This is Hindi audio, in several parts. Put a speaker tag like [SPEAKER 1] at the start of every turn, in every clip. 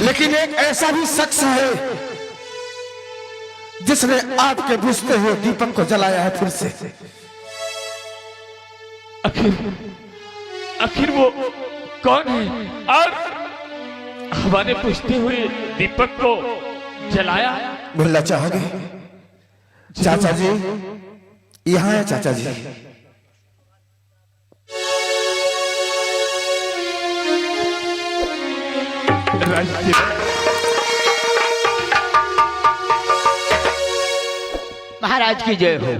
[SPEAKER 1] लेकिन एक ऐसा भी शख्स है जिसने आपके बुझते हुए दीपक को जलाया है फिर से।
[SPEAKER 2] आखिर वो कौन है और हमारे बुझते हुए दीपक को जलाया?
[SPEAKER 1] बोलना चाहोगे? चाचा जी यहाँ है चाचा जी।
[SPEAKER 3] महाराज की जय हो।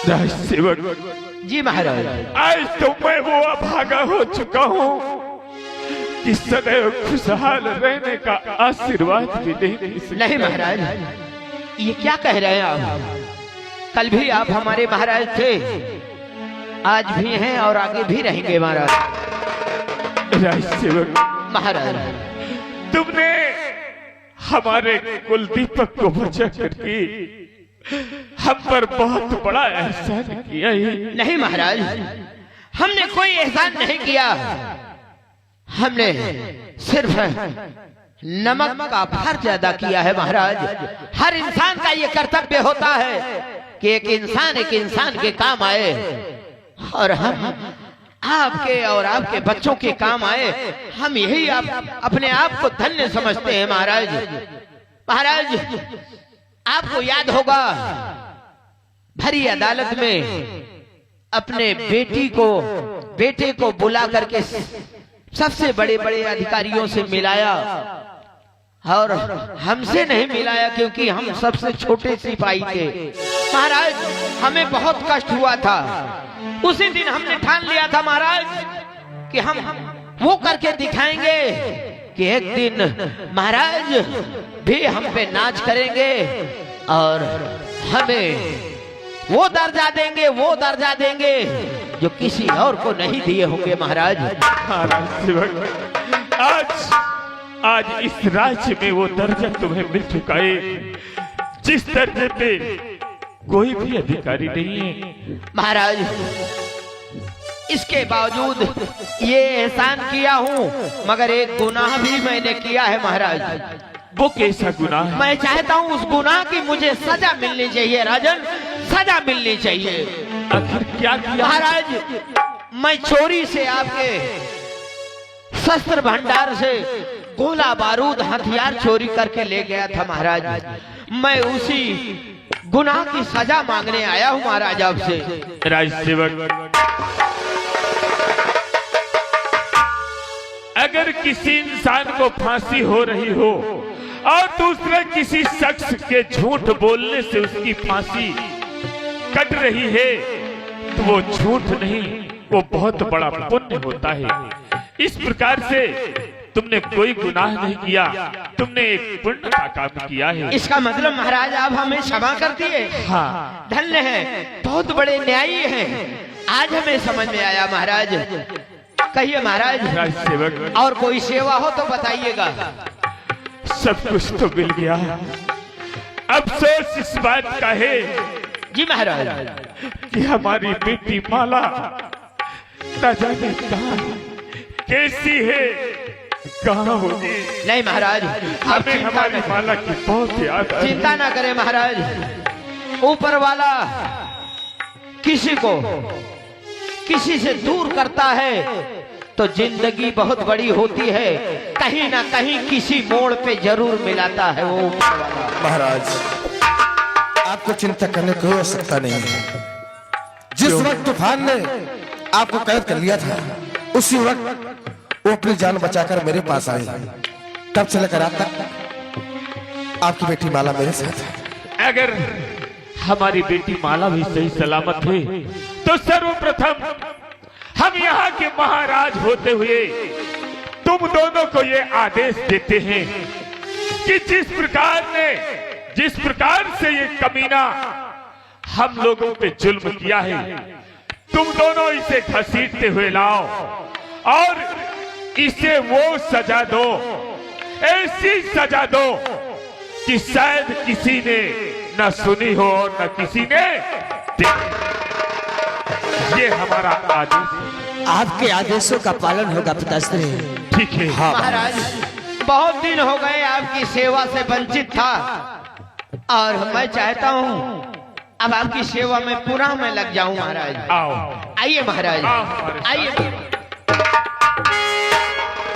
[SPEAKER 2] राज सेवक
[SPEAKER 3] जी महाराज।
[SPEAKER 2] आज तो मैं वो अभागा हो चुका हूँ कि सदैव खुशहाल रहने का आशीर्वाद भी नहीं सकता।
[SPEAKER 3] नहीं महाराज, ये क्या कह रहे हैं आप? कल भी आप हमारे महाराज थे, आज भी हैं और आगे भी रहेंगे महाराज।
[SPEAKER 2] राज सेवक
[SPEAKER 3] महाराज,
[SPEAKER 2] तुमने हमारे कुल दीपक को बचा करके हम पर बहुत बड़ा एहसान किया है।
[SPEAKER 3] नहीं महाराज, हमने कोई एहसान नहीं किया, हमने सिर्फ नमक का फर्ज अदा किया है महाराज। हर इंसान का ये कर्तव्य होता है कि एक इंसान के काम आए और हम आपके और आपके बच्चों के काम आए। हम यही अपने आप को धन्य समझते हैं महाराज। महाराज, आपको याद होगा भरी अदालत में अपने बेटे को बुला करके सबसे बड़े बड़े अधिकारियों से मिलाया और हमसे नहीं मिलाया क्योंकि हम सबसे छोटे सिपाही थे। महाराज, हमें बहुत कष्ट हुआ था। उसी दिन हमने ठान लिया था महाराज कि हम वो करके दिखाएंगे कि एक दिन महाराज भी हम पे नाच करेंगे और हमें वो दर्जा देंगे जो किसी और को नहीं दिए होंगे महाराज।
[SPEAKER 2] आज इस राज्य में वो दर्जा तुम्हें मिल चुका है जिस दर्जे पे कोई भी अधिकारी नहीं है
[SPEAKER 3] महाराज। इसके बावजूद ये एहसान किया हूँ, मगर एक गुनाह भी मैंने किया है महाराज।
[SPEAKER 2] वो कैसा गुनाह है?
[SPEAKER 3] मैं चाहता हूँ उस गुनाह की मुझे सजा मिलनी चाहिए राजन, सजा मिलनी चाहिए।
[SPEAKER 2] आखिर क्या किया
[SPEAKER 3] महाराज? मैं चोरी से आपके शस्त्र भंडार से गोला बारूद हथियार चोरी करके ले गया था महाराज। मैं उसी गुनाह की सजा मांगने आया हूँ महाराज आपसे।
[SPEAKER 2] राज सेवक, अगर किसी इंसान को फांसी हो रही हो और दूसरे किसी शख्स के झूठ बोलने से उसकी फांसी कट रही है तो वो झूठ नहीं, वो बहुत बड़ा पुण्य होता है। इस प्रकार से तुमने कोई गुनाह नहीं किया, तुमने एक पुण्य का काम किया है।
[SPEAKER 3] इसका मतलब महाराज आप हमें क्षमा कर दिए?
[SPEAKER 2] हाँ।
[SPEAKER 3] धन्य है, बहुत बड़े न्यायी हैं। आज हमें समझ में आया महाराज। कहिए महाराज,
[SPEAKER 2] राज सेवक,
[SPEAKER 3] और कोई सेवा हो तो बताइएगा।
[SPEAKER 2] सब कुछ तो मिल गया, अफसोस इस बात का है
[SPEAKER 3] जी महाराज
[SPEAKER 2] कि हमारी बेटी माला न जाने कहाँ कैसी है, कहाँ होगी।
[SPEAKER 3] नहीं महाराज, आप
[SPEAKER 2] हमें हमारी माला की बहुत याद आ रही है।
[SPEAKER 3] चिंता ना करें महाराज। ऊपर वाला किसी से दूर करता है तो जिंदगी बहुत बड़ी होती है, कहीं ना कहीं किसी मोड़ पे जरूर मिलाता है वो ऊपर वाला।
[SPEAKER 1] महाराज, आपको चिंता करने की कोई आवश्यकता नहीं है। जिस वक्त तूफान ने आपको कैद कर लिया था उसी वक्त वो अपनी जान बचाकर मेरे पास आई। तब से लेकर आज तक आपकी बेटी माला मेरे साथ है।
[SPEAKER 2] अगर हमारी बेटी माला भी सही सलामत है तो सर्वप्रथम हम यहाँ के महाराज होते हुए तुम दोनों को ये आदेश देते हैं कि जिस प्रकार से ये कमीना हम लोगों पे जुल्म किया है, तुम दोनों इसे घसीटते हुए लाओ और इसे वो सजा दो, ऐसी सजा दो कि शायद किसी ने न सुनी हो और न किसी ने देखी। ये हमारा आदेश है।
[SPEAKER 4] आपके आदेशों का पालन होगा पिताश्री।
[SPEAKER 2] ठीक है।
[SPEAKER 1] हाँ
[SPEAKER 3] महाराज बहुत दिन हो गए आपकी सेवा से वंचित था और मैं चाहता हूँ अब आपकी सेवा में पूरा मैं लग जाऊं महाराज।
[SPEAKER 2] आओ
[SPEAKER 3] आइए महाराज
[SPEAKER 2] आओ।
[SPEAKER 3] आइए।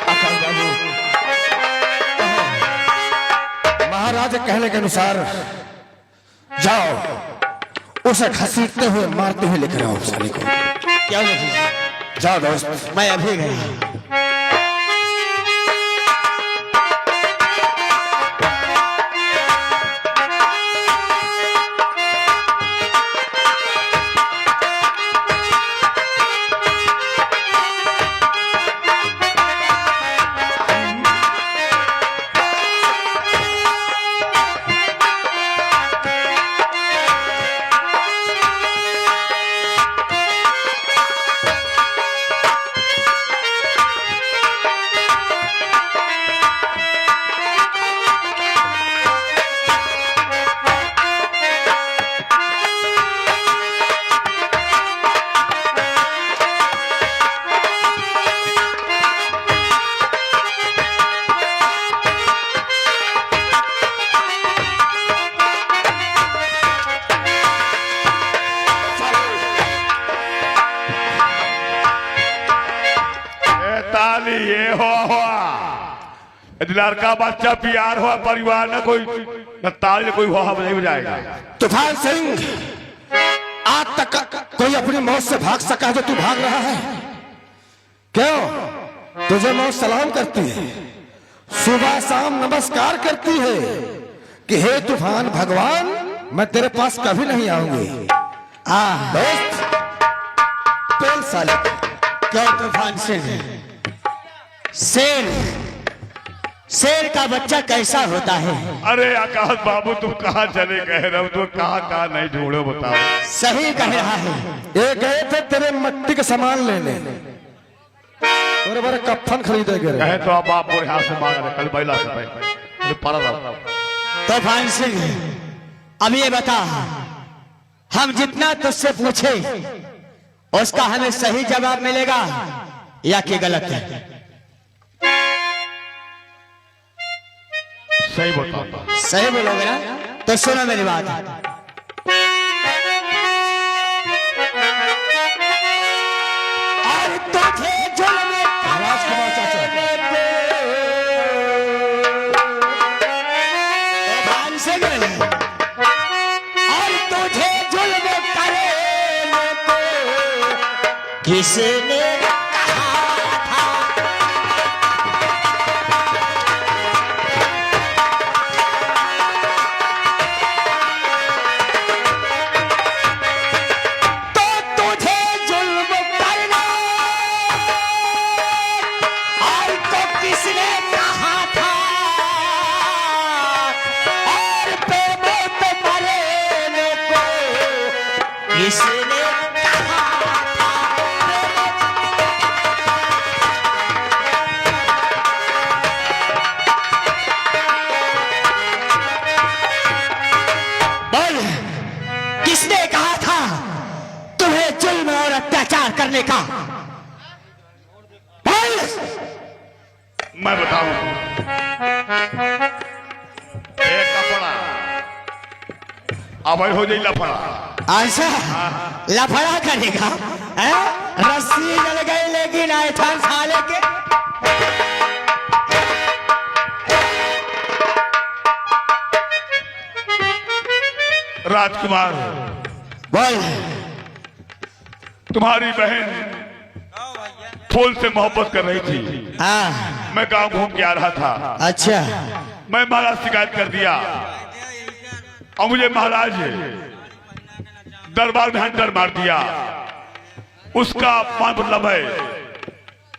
[SPEAKER 1] आकाश बाबू, महाराज कहने के अनुसार जाओ उसे घसीटते हुए मारते हुए लेकर आओ साले को।
[SPEAKER 4] क्या नहीं,
[SPEAKER 1] जाओ दोस्त।
[SPEAKER 4] मैं अभी गया।
[SPEAKER 2] ये हो लड़का बच्चा प्यार हुआ परिवार में कोई ताल कोई हुआ नहीं बजाएगा।
[SPEAKER 1] तूफान सिंह, आज तक कोई अपनी मौत से भाग सका जो तू भाग रहा है? क्यों? तुझे मौत सलाम करती है, सुबह शाम नमस्कार करती है कि हे तूफान भगवान, मैं तेरे पास कभी नहीं आऊंगी। दोस्त
[SPEAKER 4] पेल साले, क्या तूफान सिंह? शेर का बच्चा कैसा होता है?
[SPEAKER 2] अरे आकाश बाबू तुम कहाँ चले गए रहो, तुम कहाँ नहीं ढूंढो बताओ।
[SPEAKER 4] सही कह रहा है।
[SPEAKER 1] ये गए थे तेरे मिट्टी के सामान लेने और बड़े कफन खरीदे गए।
[SPEAKER 2] कहे तो अब आप और हाथ से मांग रहे कल बैला से भाई पड़ा रहा।
[SPEAKER 4] तूफान सिंह अब ये बता, हम जितना तुझसे पूछे उसका हमें सही जवाब मिलेगा या कि गलत है?
[SPEAKER 2] सही बताता।
[SPEAKER 4] सही बोलोगे ना? तो सुनो मेरी बात। और तुझे जुल्म
[SPEAKER 1] राजकुमार चाचा,
[SPEAKER 4] तूफान सिंह, और तुझे जुल्म करे को किसने करने का?
[SPEAKER 2] मैं बताऊं, एक लफड़ा अब हो जाए लफड़ा।
[SPEAKER 4] अच्छा लफड़ा करेगा? रस्सी जल गई लेकिन ऐठन साले के।
[SPEAKER 2] राजकुमार
[SPEAKER 4] बोल।
[SPEAKER 2] तुम्हारी बहन फूल से मोहब्बत कर रही थी।
[SPEAKER 4] हाँ।
[SPEAKER 2] मैं गांव घूम के आ रहा था।
[SPEAKER 4] अच्छा।
[SPEAKER 2] मैं महाराज शिकायत कर दिया और मुझे महाराज दरबार में हंटर मार दिया। उसका अपमान मतलब है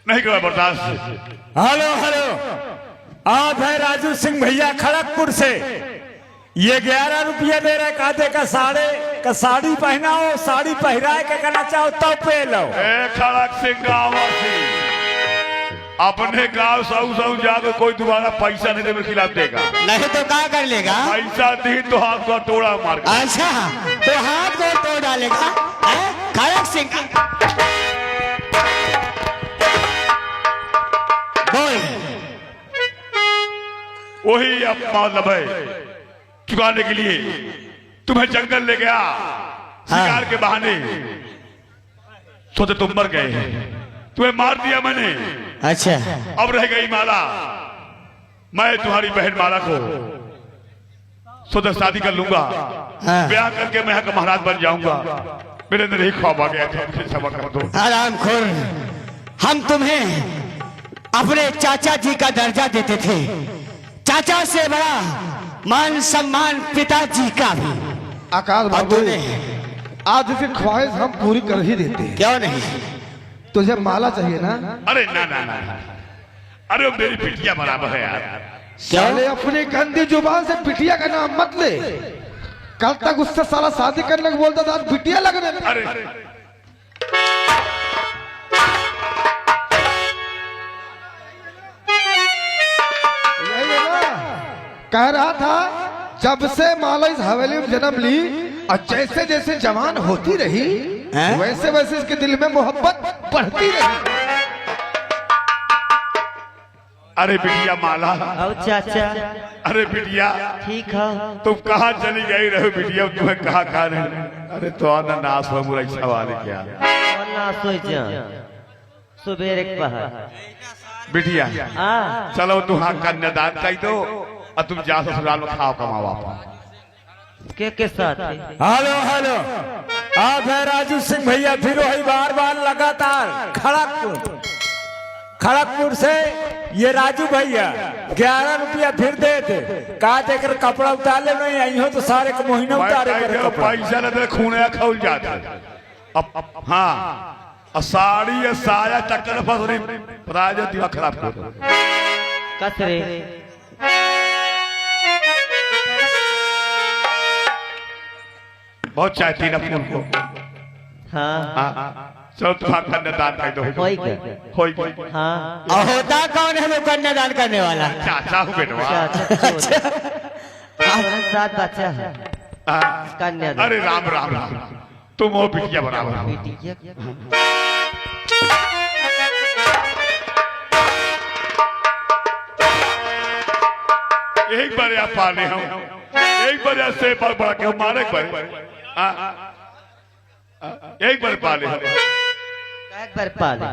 [SPEAKER 2] नहीं कर बर्दाश्त।
[SPEAKER 5] हेलो हेलो, आप है राजू सिंह भैया खड़गपुर से। ये 11 रुपया दे रहे कादे का साड़ी पहनाओ, साड़ी पहराए के करना चाहो तो पे लो।
[SPEAKER 2] खड़ग सिंह गाँव अपने गांव सऊ जाकर कोई दोबारा पैसा नहीं देने खिलाफ देगा।
[SPEAKER 4] नहीं तो क्या कर लेगा?
[SPEAKER 2] पैसा दी तो हाथ को तोड़ा मार।
[SPEAKER 4] अच्छा तो हाथ को तोड़ डालेगा खड़ग सिंह। बोल।
[SPEAKER 2] वही अब मतलब चुकाने के लिए तुम्हें जंगल ले गया शिकार के बहाने, सोचे तुम मर गए, तुम्हें मार दिया मैंने।
[SPEAKER 4] अच्छा
[SPEAKER 2] अब रह गई माला, मैं तुम्हारी बहन माला को सोचा शादी कर लूंगा,
[SPEAKER 4] हाँ।
[SPEAKER 2] ब्याह करके मैं यहाँ का महाराज बन जाऊंगा। मेरे अंदर एक ख्वाब आ गया था, मुझे क्षमा कर दो।
[SPEAKER 4] आराम खोर, हम तुम्हें अपने चाचा जी का दर्जा देते थे, चाचा से बड़ा मान सम्मान पिताजी का भी।
[SPEAKER 1] आकाश
[SPEAKER 4] और
[SPEAKER 1] बाबू,
[SPEAKER 4] तूने
[SPEAKER 1] आज की ख्वाहिश हम पूरी कर ही देते हैं।
[SPEAKER 4] क्यों नहीं?
[SPEAKER 1] तुझे माला चाहिए ना?
[SPEAKER 2] अरे ना ना ना, अरे वो मेरी पिटिया बराबर है यार।
[SPEAKER 1] साले अपनी गंदी जुबान से बिटिया का नाम मत ले। कल तक उससे साला शादी करने को बोलता था, आज बिटिया लगने लगा।
[SPEAKER 2] अरे
[SPEAKER 1] यही है ना, कह रहा था जब से माला इस हवेली में जन्म ली और जैसे जैसे जवान होती रही
[SPEAKER 4] हैं?
[SPEAKER 1] वैसे वैसे इसके दिल में मोहब्बत बढ़ती रही।
[SPEAKER 2] अरे बिटिया माला,
[SPEAKER 3] आओ चाचा,
[SPEAKER 2] अरे बिटिया
[SPEAKER 3] ठीक है।
[SPEAKER 2] तुम कहाँ चली गई रहो बिटिया, तुम्हें कहाँ कहाँ नहीं। अरे तो आना नाश हो मुरा सवाल है क्या
[SPEAKER 3] और ना सोई जा, सुबह एक पहर।
[SPEAKER 2] बिटिया,
[SPEAKER 3] आ
[SPEAKER 2] चलो तुम हाँ कन्यादान कर दो और तुम जा ससुराल में खाओ कमाओ वापस।
[SPEAKER 3] के साथ है?
[SPEAKER 5] हेलो हेलो, आप है राजू सिंह भैया, फिर वही बार बार लगातार खड़गपुर से ये राजू भैया 11 रुपया फिर दे थे, कहा देकर कपड़ा उतार ले, नहीं आई हो तो सारे को महीना उतारे करे कपड़ा।
[SPEAKER 2] पैसा लेते खूने खौल जाते। अब हाँ, और साड़ी या साया चक्कर फंस रही, पता है जो दिमाग खराब कर
[SPEAKER 3] कसरे
[SPEAKER 2] बहुत चाहती ना फूल को।
[SPEAKER 3] हाँ
[SPEAKER 2] हाँ, चलो तुम्हारा कन्यादान कर दो।
[SPEAKER 3] होई क्या?
[SPEAKER 2] होई गई।
[SPEAKER 3] हाँ
[SPEAKER 4] और होता कौन है वो कन्यादान करने वाला?
[SPEAKER 2] चाचा हूँ बेटवा।
[SPEAKER 3] चाचा साथ बच्चा है
[SPEAKER 2] हाँ।
[SPEAKER 3] कन्यादान।
[SPEAKER 2] अरे राम राम राम, तुम हो बिटिया बराबर हो।
[SPEAKER 3] बिटिया
[SPEAKER 2] एक बार आप पाले हम, एक बार से बड़ा के मारे एक बार, एक बार पाले हम
[SPEAKER 3] एक बार पाले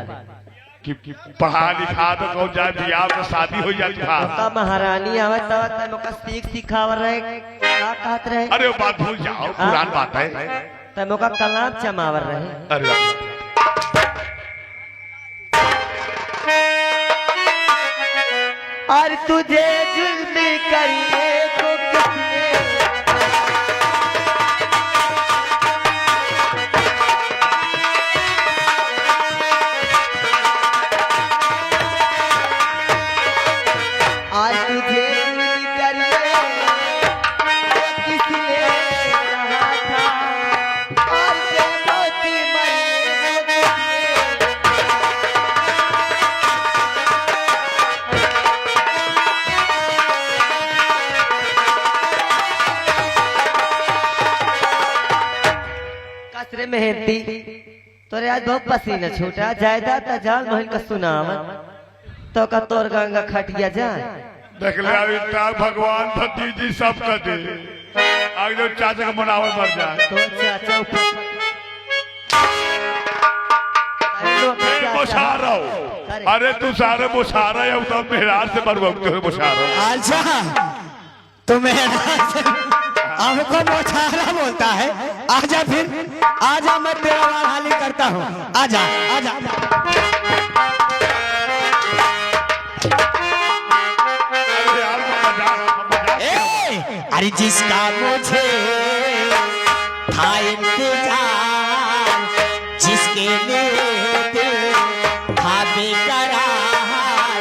[SPEAKER 2] कि पढ़ा लिखा तो कौन जाए, बियाह में शादी हो जाती है।
[SPEAKER 3] का महारानी आवे तब तब का सीख सिखावर रहे, का कहत रहे?
[SPEAKER 2] अरे वो बात भूल जाओ, पुरान बात है।
[SPEAKER 3] तब का कलाम चमावर रहे।
[SPEAKER 2] अरे
[SPEAKER 3] और तुझे जुल्म करिए तो किसने? आज तुझे जुल्म करिए तो किसने कहा था? और से मोती मरिए तो किसने? कसरे मेहनती तोरे आज बहुत पसीना छूटा, जायदा तजाल महल का सुनावन तो का तोर गंगा खटिया जाए।
[SPEAKER 2] देख ले अभी तक भगवान भतीजी सब कर दे, आगे जो चाचा का मनावर मर जाए।
[SPEAKER 3] तो चाचा ऊपर
[SPEAKER 2] बोछा रहा हूँ। अरे तू सारे बोछा रहा है, तो मेहरार से मरवकते हुए बोछा रहा हूँ।
[SPEAKER 4] अच्छा तुम्हें हमको मोछारा बोलता है? आजा फिर, आजा, मैं तेरा वाल हाली करता हूँ। आजा आजा।
[SPEAKER 2] अरे यार मजाक
[SPEAKER 4] ए, अरे जिसका मुझे था इंतजार, जिसके लिए दिल था बेकरार,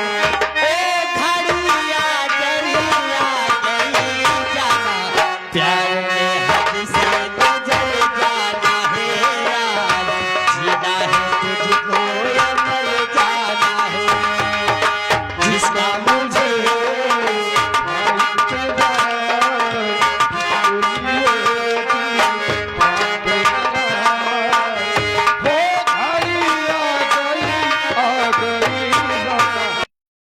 [SPEAKER 4] ओ घड़िया गलिया गली जाना, प्यार में हद से गुजर जाना है यार, जीना है तुझको या मर जाना है। जिसका